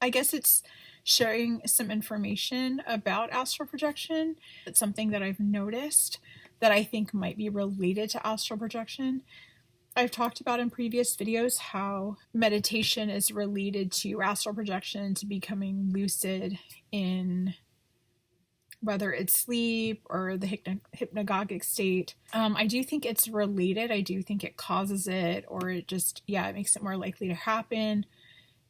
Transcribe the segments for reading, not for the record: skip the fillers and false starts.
I guess it's sharing some information about astral projection. It's something that I've noticed that I think might be related to astral projection. I've talked about in previous videos how meditation is related to astral projection, to becoming lucid in whether it's sleep or the hypnagogic state. I do think it's related. I do think it causes it, or it just, it makes it more likely to happen.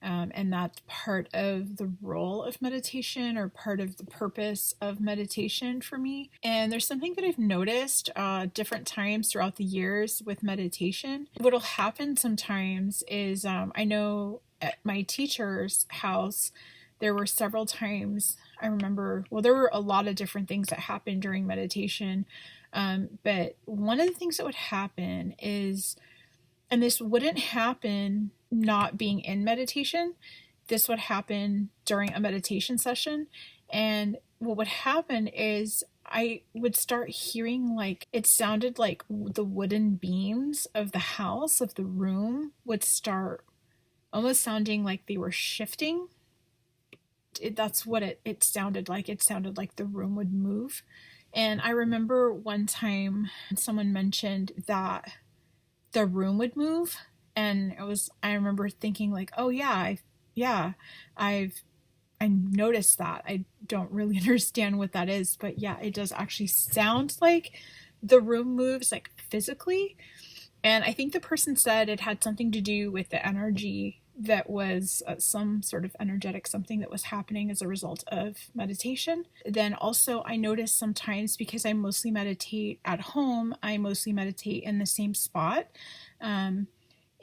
And that's part of the role of meditation, or part of the purpose of meditation for me. And there's something that I've noticed different times throughout the years with meditation. What'll happen sometimes is I know at my teacher's house, there were several times I remember, there were a lot of different things that happened during meditation. But one of the things that would happen is, and this wouldn't happen not being in meditation, this would happen during a meditation session. And what would happen is I would start hearing, like, it sounded like the wooden beams of the house, of the room, would start almost sounding like they were shifting. That's what it sounded like. It sounded like the room would move. And I remember one time someone mentioned that the room would move, and I remember thinking, like, oh yeah, I noticed that. I don't really understand what that is, but yeah, it does actually sound like the room moves, like, physically. And I think the person said it had something to do with the energy that was some sort of energetic something that was happening as a result of meditation. Then also I noticed sometimes, because I mostly meditate at home, I mostly meditate in the same spot.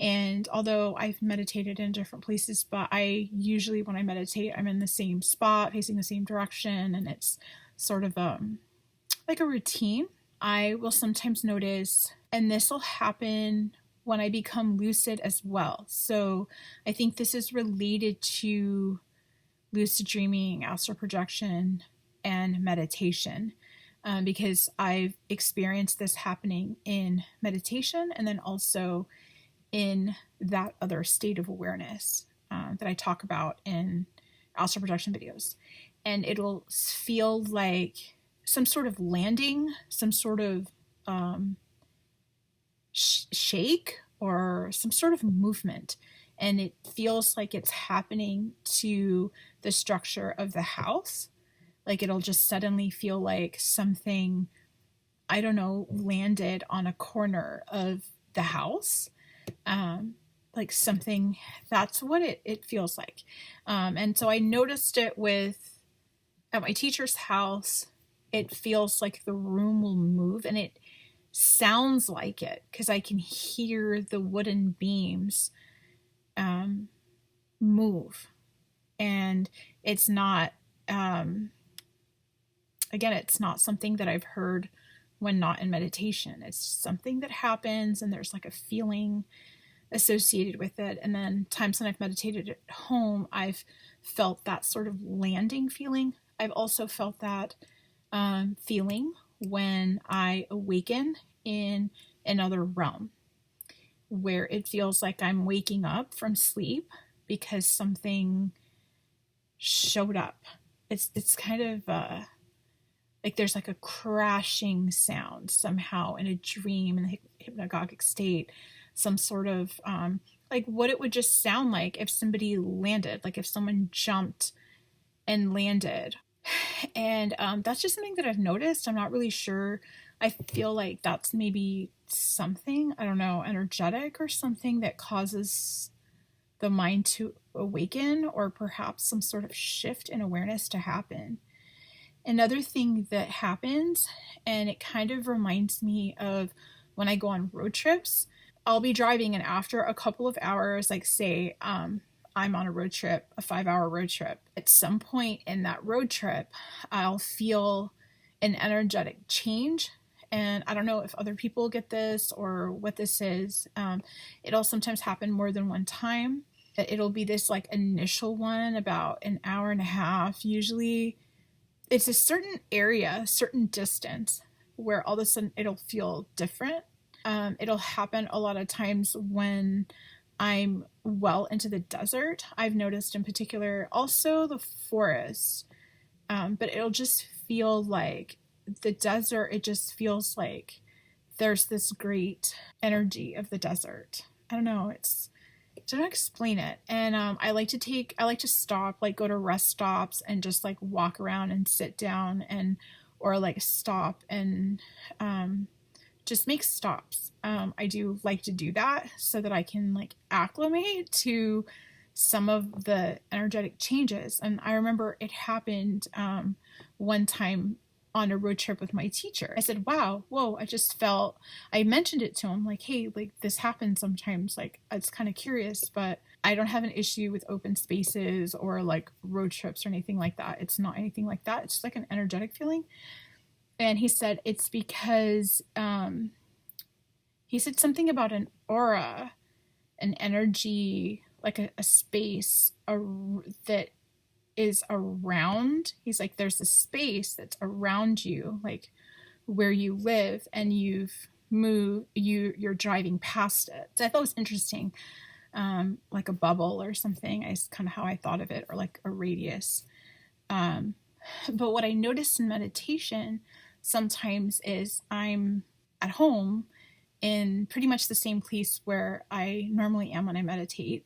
And although I've meditated in different places, but I usually, when I meditate, I'm in the same spot, facing the same direction, and it's sort of like a routine. I will sometimes notice, and this will happen when I become lucid as well. So I think this is related to lucid dreaming, astral projection, and meditation, because I've experienced this happening in meditation, and then also in that other state of awareness that I talk about in astral projection videos. And it'll feel like some sort of landing, some sort of shake, or some sort of movement. And it feels like it's happening to the structure of the house. Like, it'll just suddenly feel like something, I don't know, landed on a corner of the house. Like something, that's what it feels like. And so I noticed it at my teacher's house. It feels like the room will move, and it sounds like it because I can hear the wooden beams move. And it's not, again, it's not something that I've heard when not in meditation. It's something that happens, and there's like a feeling associated with it. And then times when I've meditated at home, I've felt that sort of landing feeling. I've also felt that feeling when I awaken in another realm, where it feels like I'm waking up from sleep because something showed up. It's kind of like there's like a crashing sound somehow in a dream, in the hypnagogic state, some sort of like what it would just sound like if somebody landed, like if someone jumped and landed. And that's just something that I've noticed. I'm not really sure. I feel like that's maybe something, I don't know, energetic or something that causes the mind to awaken, or perhaps some sort of shift in awareness to happen. Another thing that happens, and it kind of reminds me of when I go on road trips, I'll be driving, and after a couple of hours, like say, I'm on a road trip, a 5-hour road trip. At some point in that road trip, I'll feel an energetic change. And I don't know if other people get this or what this is. It'll sometimes happen more than one time. It'll be this like initial one, about an hour and a half. Usually it's a certain area, certain distance, where all of a sudden it'll feel different. It'll happen a lot of times when I'm well into the desert. I've noticed in particular also the forest, but it'll just feel like the desert, it just feels like there's this great energy of the desert. I don't know, it's I don't explain it. And I like to stop, like go to rest stops and just like walk around and sit down and or like stop and just make stops. I do like to do that so that I can like acclimate to some of the energetic changes. And I remember it happened one time on a road trip with my teacher. I said, wow, whoa, I just felt, I mentioned it to him like, hey, like this happens sometimes. Like, it's kind of curious, but I don't have an issue with open spaces or like road trips or anything like that. It's not anything like that. It's just like an energetic feeling. And he said, it's because, he said something about an aura, an energy, like a space that is around. He's like, there's a space that's around you, like where you live, and you're driving past it. So I thought it was interesting, like a bubble or something. Is kind of how I thought of it, or like a radius. But what I noticed in meditation sometimes is I'm at home in pretty much the same place where I normally am when I meditate.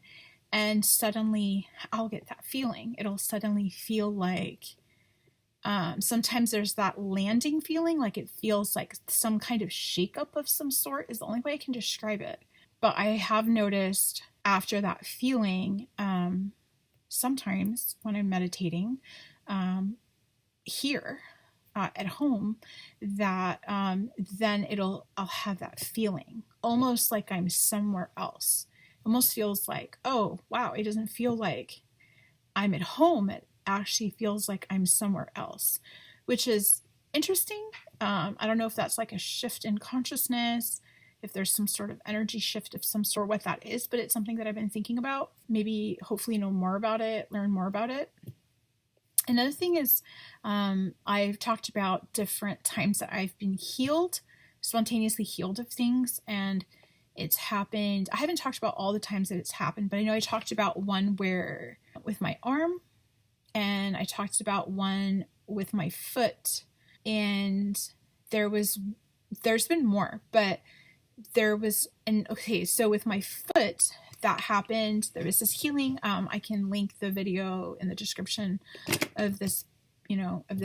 And suddenly I'll get that feeling. It'll suddenly feel like sometimes there's that landing feeling, like it feels like some kind of shakeup of some sort, is the only way I can describe it. But I have noticed after that feeling, sometimes when I'm meditating here, at home, that then I'll have that feeling almost like I'm somewhere else. It almost feels like, oh wow, it doesn't feel like I'm at home. It actually feels like I'm somewhere else, which is interesting. I don't know if that's like a shift in consciousness, if there's some sort of energy shift of some sort, what that is, but it's something that I've been thinking about. Maybe hopefully know more about it, learn more about it. Another thing is, I've talked about different times that I've been healed, spontaneously healed of things, and it's happened. I haven't talked about all the times that it's happened, but I know I talked about one where with my arm, and I talked about one with my foot, and there's been more, but okay, so with my foot, that happened. There was this healing. I can link the video in the description of this, of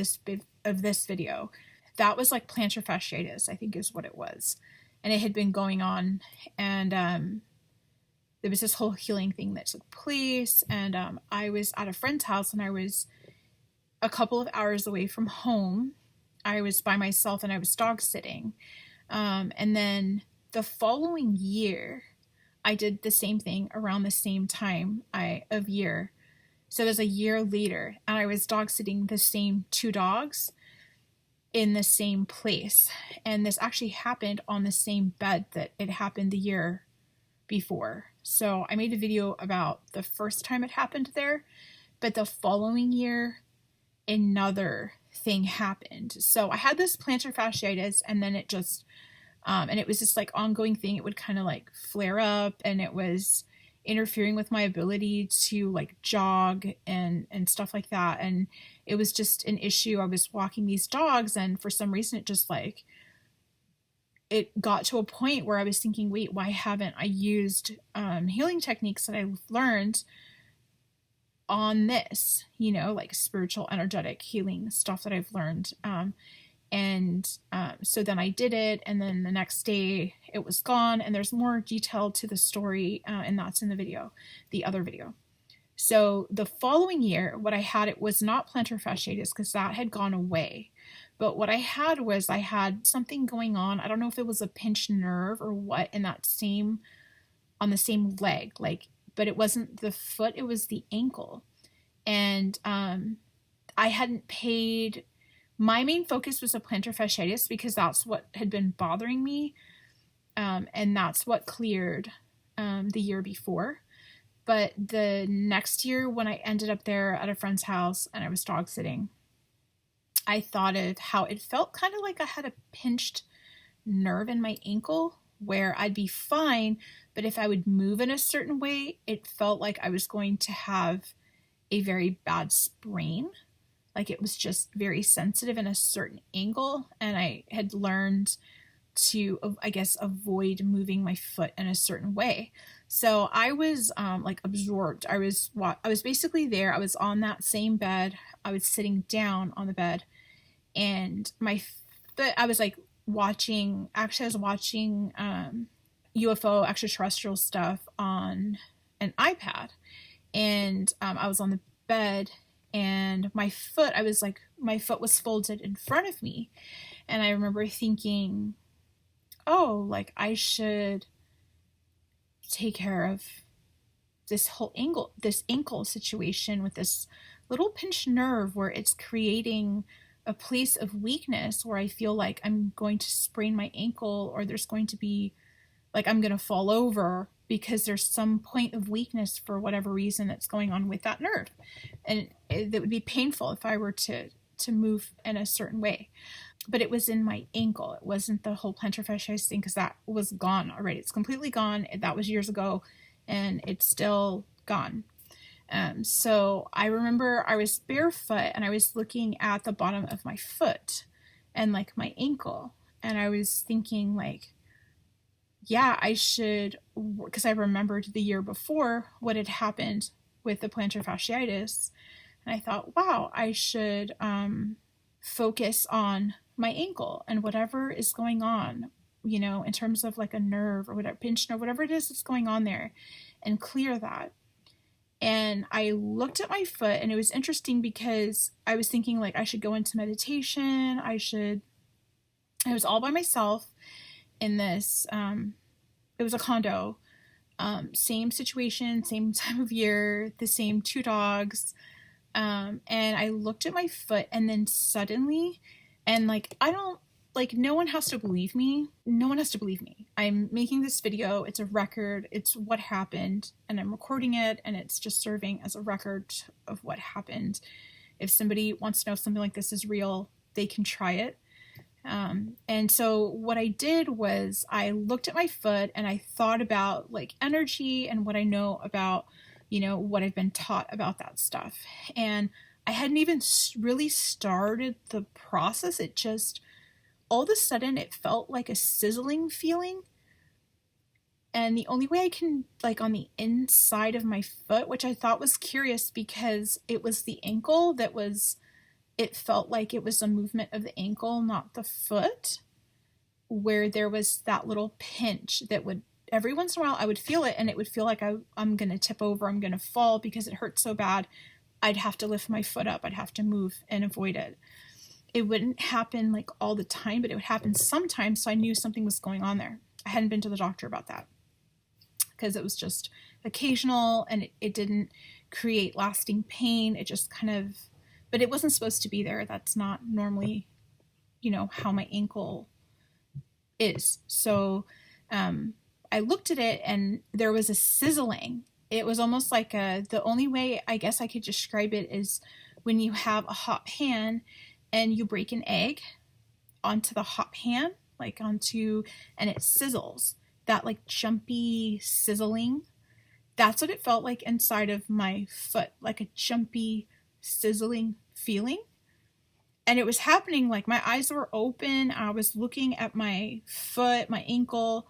this video. That was like plantar fasciitis, I think is what it was. And it had been going on, and there was this whole healing thing that took place. And I was at a friend's house, and I was a couple of hours away from home. I was by myself, and I was dog sitting. And then the following year, I did the same thing around the same time of year. So it was a year later, and I was dog sitting the same two dogs in the same place. And this actually happened on the same bed that it happened the year before. So I made a video about the first time it happened there, but the following year, another thing happened. So I had this plantar fasciitis, and then it just and it was this like ongoing thing. It would kind of like flare up, and it was interfering with my ability to like jog and stuff like that. And it was just an issue. I was walking these dogs, and for some reason it just like, it got to a point where I was thinking, wait, why haven't I used healing techniques that I learned on this, like spiritual energetic healing stuff that I've learned. So then I did it, and then the next day it was gone, and there's more detail to the story, and that's in the other video. So the following year, what I had, it was not plantar fasciitis because that had gone away. But what I had was I had something going on. I don't know if it was a pinched nerve or what on the same leg, but it wasn't the foot, it was the ankle. And I hadn't paid. My main focus was a plantar fasciitis because that's what had been bothering me, and that's what cleared the year before. But the next year, when I ended up there at a friend's house and I was dog sitting, I thought of how it felt kind of like I had a pinched nerve in my ankle where I'd be fine, But if I would move in a certain way, it felt like I was going to have a very bad sprain. Like it was just very sensitive in a certain angle. And I had learned to, I guess, avoid moving my foot in a certain way. So I was like absorbed. I was basically there. I was on that same bed. I was sitting down on the bed, and my foot, I was like watching, actually I was watching UFO extraterrestrial stuff on an iPad, and I was on the bed, and my foot was folded in front of me, and I remember thinking, oh, like I should take care of this ankle situation with this little pinched nerve where it's creating a place of weakness where I feel like I'm going to sprain my ankle, or there's going to be like I'm going to fall over because there's some point of weakness for whatever reason that's going on with that nerve. And it would be painful if I were to move in a certain way. But it was in my ankle. It wasn't the whole plantar fasciitis thing, because that was gone already. It's completely gone. That was years ago, and it's still gone. So I remember I was barefoot, and I was looking at the bottom of my foot and like my ankle, and I was thinking like, yeah, I should, because I remembered the year before what had happened with the plantar fasciitis, and I thought, wow, I should focus on my ankle and whatever is going on, you know, in terms of like a nerve or whatever, pinched nerve, whatever it is that's going on there, and clear that. And I looked at my foot, and it was interesting because I was thinking like I should go into meditation. I was all by myself in this, it was a condo, same situation, same time of year, the same two dogs. And I looked at my foot, and then suddenly, and like, no one has to believe me. No one has to believe me. I'm making this video. It's a record. It's what happened, and I'm recording it, and it's just serving as a record of what happened. If somebody wants to know if something like this is real, they can try it. And so what I did was I looked at my foot, and I thought about like energy and what I know about, you know, what I've been taught about that stuff. And I hadn't even really started the process. It just, all of a sudden, it felt like a sizzling feeling. And the only way I can, like on the inside of my foot, which I thought was curious because it was the ankle that was, it felt like it was a movement of the ankle, not the foot, where there was that little pinch that would, every once in a while I would feel it, and it would feel like I'm going to tip over, I'm going to fall because it hurt so bad. I'd have to lift my foot up. I'd have to move and avoid it. It wouldn't happen like all the time, but it would happen sometimes. So I knew something was going on there. I hadn't been to the doctor about that because it was just occasional, and it didn't create lasting pain. It just kind of, but it wasn't supposed to be there. That's not normally, you know, how my ankle is. So I looked at it, and there was a sizzling. It was almost like the only way I guess I could describe it is when you have a hot pan and you break an egg onto the hot pan, like onto, and it sizzles. That like jumpy sizzling. That's what it felt like inside of my foot, like a jumpy sizzling feeling. And it was happening, like my eyes were open. I was looking at my foot, my ankle,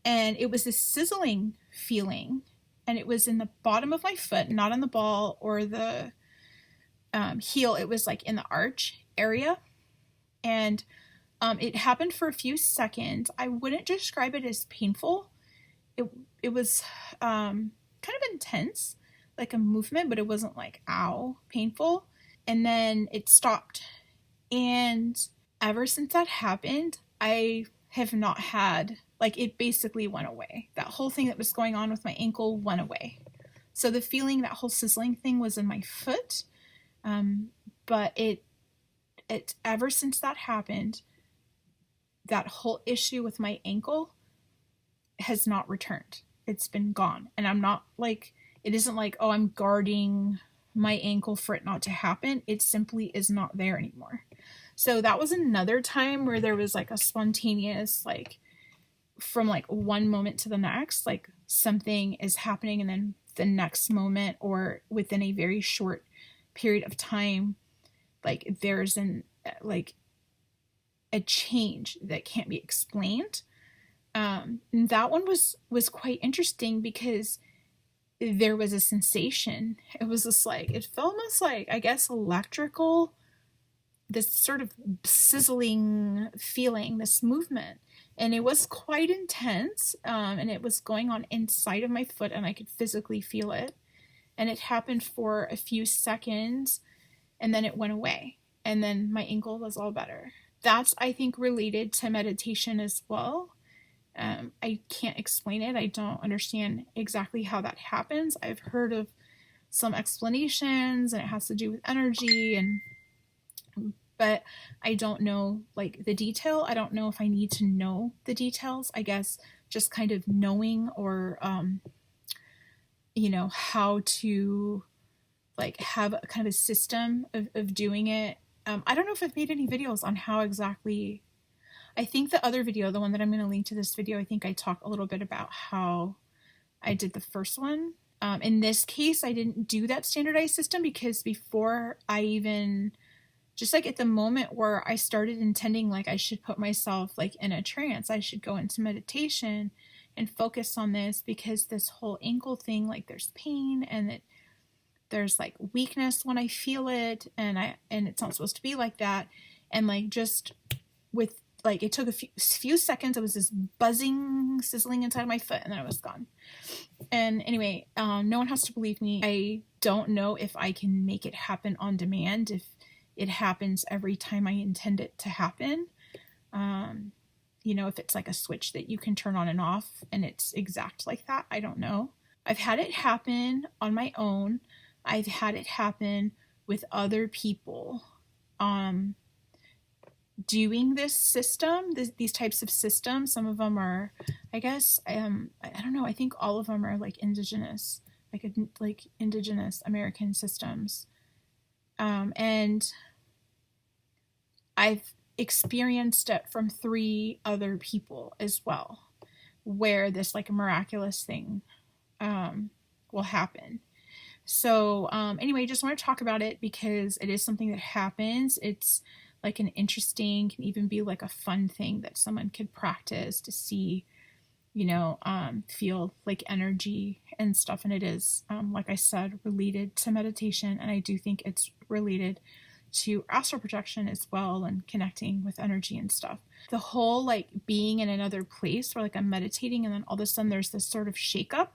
and it was this sizzling feeling. And it was in the bottom of my foot, not on the ball or the heel. It was like in the arch area. And it happened for a few seconds. I wouldn't describe it as painful. It was kind of intense, like a movement, but it wasn't like, ow, painful. And then it stopped. And ever since that happened, I have not had, like, it basically went away. That whole thing that was going on with my ankle went away. So the feeling, that whole sizzling thing was in my foot. But it ever since that happened, that whole issue with my ankle has not returned. It's been gone. And I'm not like, it isn't like, oh, I'm guarding my ankle for it not to happen. It simply is not there anymore. So that was another time where there was like a spontaneous, like from like one moment to the next, like something is happening and then the next moment or within a very short period of time, like there's like a change that can't be explained. And that one was quite interesting because there was a sensation. It was just like, it felt almost like, I guess, electrical, this sort of sizzling feeling, this movement. And it was quite intense. And it was going on inside of my foot, and I could physically feel it. And it happened for a few seconds, and then it went away. And then my ankle was all better. That's, I think, related to meditation as well. I can't explain it. I don't understand exactly how that happens. I've heard of some explanations, and it has to do with energy, but I don't know like the detail. I don't know if I need to know the details. I guess just kind of knowing, or how to like have a kind of a system of doing it. I don't know if I've made any videos on how exactly. I think the other video, the one that I'm going to link to this video, I think I talk a little bit about how I did the first one. In this case, I didn't do that standardized system because before I even, just like at the moment where I started intending like I should put myself like in a trance, I should go into meditation and focus on this, because this whole ankle thing, like there's pain and there's like weakness when I feel it, and it's not supposed to be like that. And like just with like it took a few seconds, it was this buzzing, sizzling inside of my foot, and then it was gone. And anyway, no one has to believe me. I don't know if I can make it happen on demand, if it happens every time I intend it to happen. If it's like a switch that you can turn on and off and it's exact like that, I don't know. I've had it happen on my own. I've had it happen with other people. Doing this system, these types of systems. Some of them are, I guess, I don't know. I think all of them are like indigenous, like indigenous American systems. And I've experienced it from 3 other people as well, where this like miraculous thing will happen. So anyway, just want to talk about it because it is something that happens. It's like an interesting, can even be like a fun thing that someone could practice to see, feel like energy and stuff. And it is, like I said, related to meditation. And I do think it's related to astral projection as well, and connecting with energy and stuff. The whole like being in another place where like I'm meditating and then all of a sudden there's this sort of shakeup.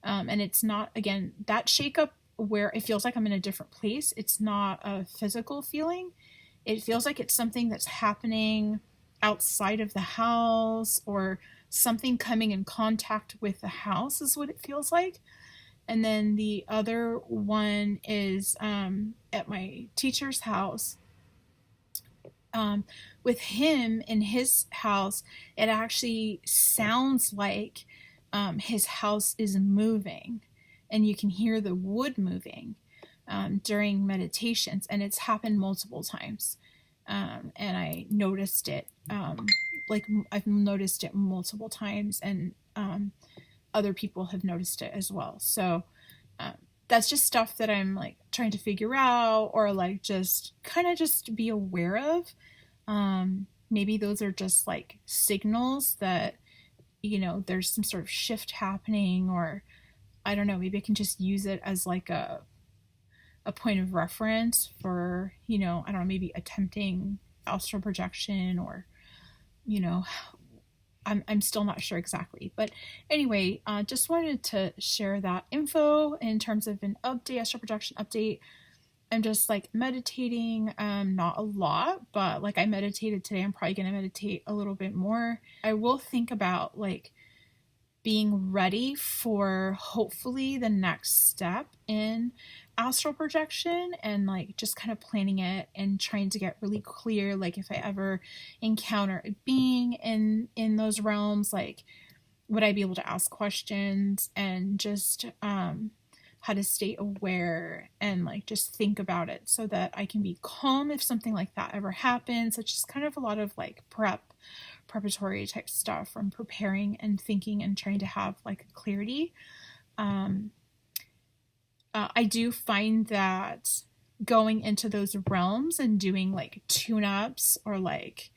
And it's not, again, that shakeup where it feels like I'm in a different place. It's not a physical feeling. It feels like it's something that's happening outside of the house, or something coming in contact with the house is what it feels like. And then the other one is at my teacher's house. With him in his house, it actually sounds like his house is moving, and you can hear the wood moving during meditations, and it's happened multiple times. And I noticed it, like I've noticed it multiple times, and other people have noticed it as well. So that's just stuff that I'm like trying to figure out, or like just kind of just be aware of. Maybe those are just like signals that, there's some sort of shift happening, or I don't know, maybe I can just use it as like a point of reference for, I don't know, maybe attempting astral projection, or, I'm still not sure exactly. But anyway, just wanted to share that info in terms of an update, astral projection update. I'm just like meditating, not a lot, but like I meditated today. I'm probably going to meditate a little bit more. I will think about like being ready for hopefully the next step in astral projection, and like just kind of planning it and trying to get really clear, like if I ever encounter a being in those realms, like would I be able to ask questions, and just how to stay aware and like just think about it so that I can be calm if something like that ever happens. It's just kind of a lot of like preparatory type stuff, from preparing and thinking and trying to have like clarity. I do find that going into those realms and doing like tune-ups, or like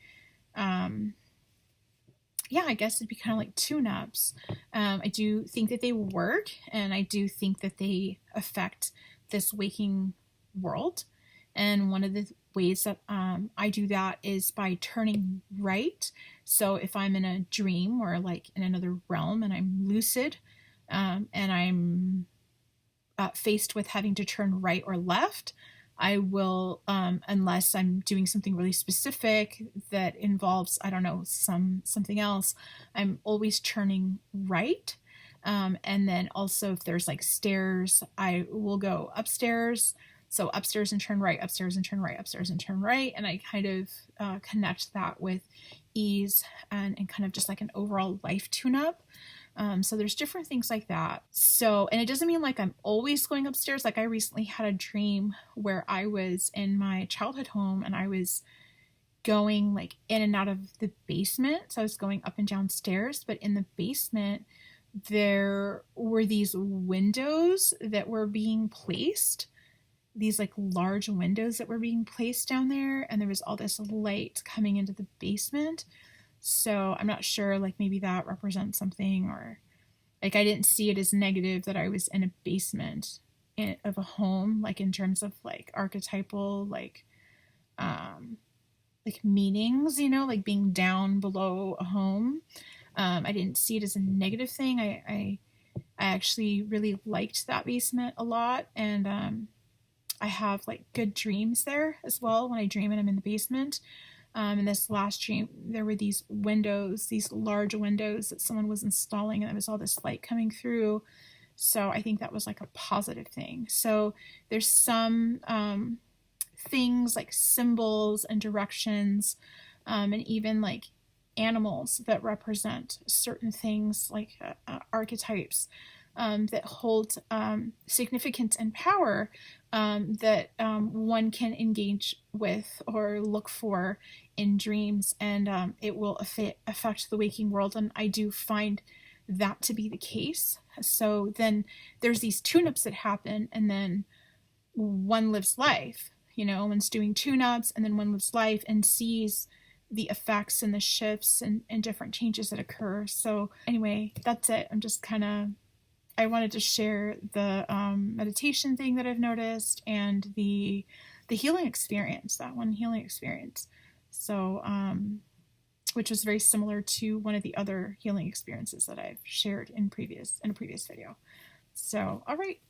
yeah, I guess it'd be kind of like tune-ups. I do think that they work, and I do think that they affect this waking world. And one of the ways that I do that is by turning right. So if I'm in a dream or like in another realm and I'm lucid, and I'm faced with having to turn right or left, I will, unless I'm doing something really specific that involves, I don't know, something else, I'm always turning right. And then also if there's like stairs, I will go upstairs. So upstairs and turn right, upstairs and turn right, upstairs and turn right. And I kind of connect that with ease and kind of just like an overall life tune-up. So there's different things like that. So, and it doesn't mean like I'm always going upstairs. Like I recently had a dream where I was in my childhood home and I was going like in and out of the basement. So I was going up and down stairs, but in the basement, there were these windows that were being placed, these like large windows that were being placed down there. And there was all this light coming into the basement. So I'm not sure, like maybe that represents something, or like I didn't see it as negative that I was in a basement of a home, like in terms of like archetypal, like meanings, you know, like being down below a home. I didn't see it as a negative thing. I actually really liked that basement a lot, and I have like good dreams there as well when I dream and I'm in the basement. In this last dream, there were these windows, these large windows that someone was installing, and there was all this light coming through. So I think that was like a positive thing. So there's some things like symbols and directions, and even like animals that represent certain things, like archetypes that hold significance and power, that one can engage with or look for in dreams, and it will affect the waking world. And I do find that to be the case. So then there's these tune-ups that happen, and then one lives life, you know, one's doing tune-ups, and then one lives life and sees the effects and the shifts and different changes that occur. So anyway, that's it. I'm just kind of, I wanted to share the meditation thing that I've noticed, and the healing experience, that one healing experience. So, which was very similar to one of the other healing experiences that I've shared in a previous video. So, all right.